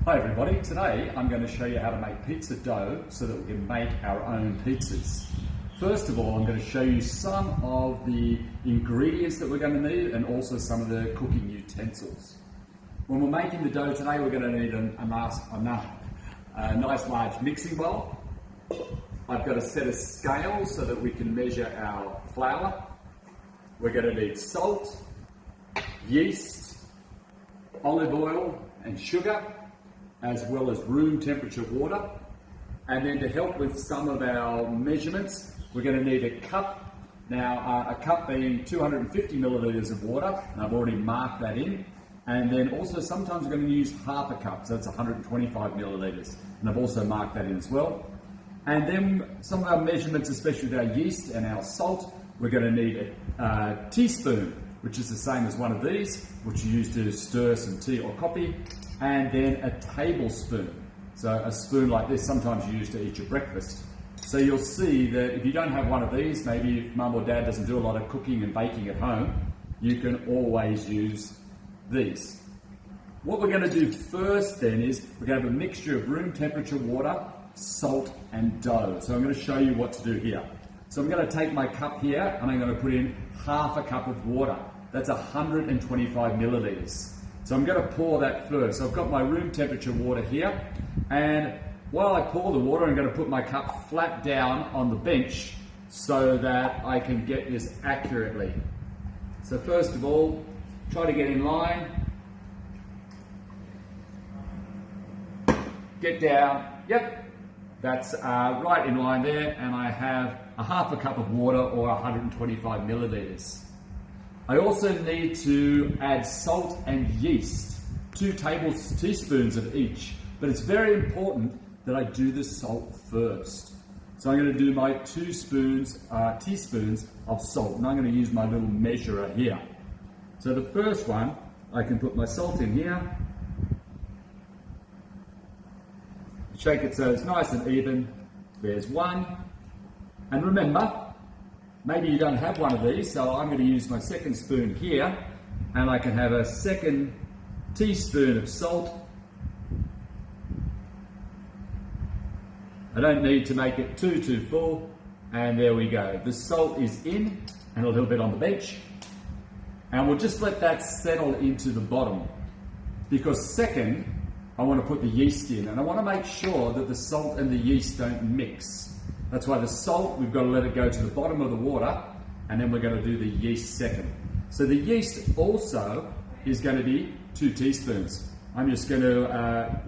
Hi everybody, today I'm going to show you how to make pizza dough so that we can make our own pizzas. First of all, I'm going to show you some of the ingredients that we're going to need and also some of the cooking utensils. When we're making the dough today, we're going to need a nice large mixing bowl. I've got a set of scales so that we can measure our flour. We're going to need salt, yeast, olive oil and sugar, as well as room temperature water. And then to help with some of our measurements, we're going to need a cup. Now, a cup being 250 millilitres of water, and I've already marked that in. And then also sometimes we're going to use half a cup, so that's 125 millilitres. And I've also marked that in as well. And then some of our measurements, especially with our yeast and our salt, we're going to need a teaspoon, which is the same as one of these, which you use to stir some tea or coffee, and then a tablespoon. So a spoon like this, sometimes you use to eat your breakfast. So you'll see that if you don't have one of these, maybe if mum or dad doesn't do a lot of cooking and baking at home, you can always use these. What we're going to do first then is we're going to have a mixture of room temperature water, salt and dough. So I'm going to show you what to do here. So I'm going to take my cup here and I'm going to put in half a cup of water. That's 125 millilitres. So I'm going to pour that first. So I've got my room temperature water here, and while I pour the water, I'm going to put my cup flat down on the bench so that I can get this accurately. So first of all, try to get in line. Get down. Yep, that's right in line there, and I have a half a cup of water or 125 millilitres. I also need to add salt and yeast, 2 teaspoons of each, but it's very important that I do the salt first. So I'm going to do my 2 teaspoons of salt, and I'm going to use my little measurer here. So the first one, I can put my salt in here, shake it so it's nice and even. There's 1, and remember, maybe you don't have one of these, so I'm going to use my second spoon here, and I can have a 2 teaspoon of salt. I don't need to make it too full, and there we go. The salt is in, and a little bit on the bench, and we'll just let that settle into the bottom, because second, I want to put the yeast in, and I want to make sure that the salt and the yeast don't mix. That's why the salt, we've got to let it go to the bottom of the water, and then we're going to do the yeast second. So the yeast also is going to be 2 teaspoons. I'm just going to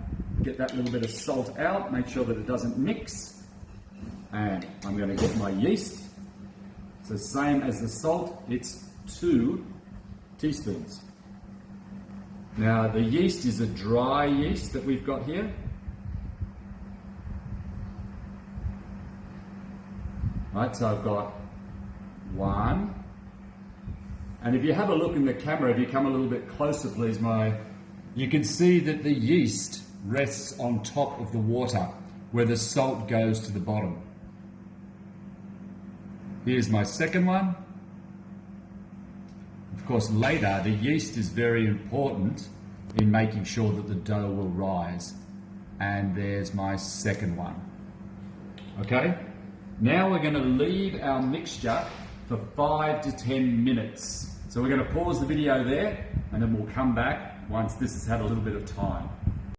get that little bit of salt out, make sure that it doesn't mix, and I'm going to get my yeast. So same as the salt, it's 2 teaspoons. Now the yeast is a dry yeast that we've got here. Right, so I've got 1, and if you have a look in the camera, if you come a little bit closer please, you can see that the yeast rests on top of the water where the salt goes to the bottom. Here's my second one. Of course later the yeast is very important in making sure that the dough will rise, and there's my second one. Okay? Now we're going to leave our mixture for 5 to 10 minutes. So we're going to pause the video there, and then we'll come back once this has had a little bit of time.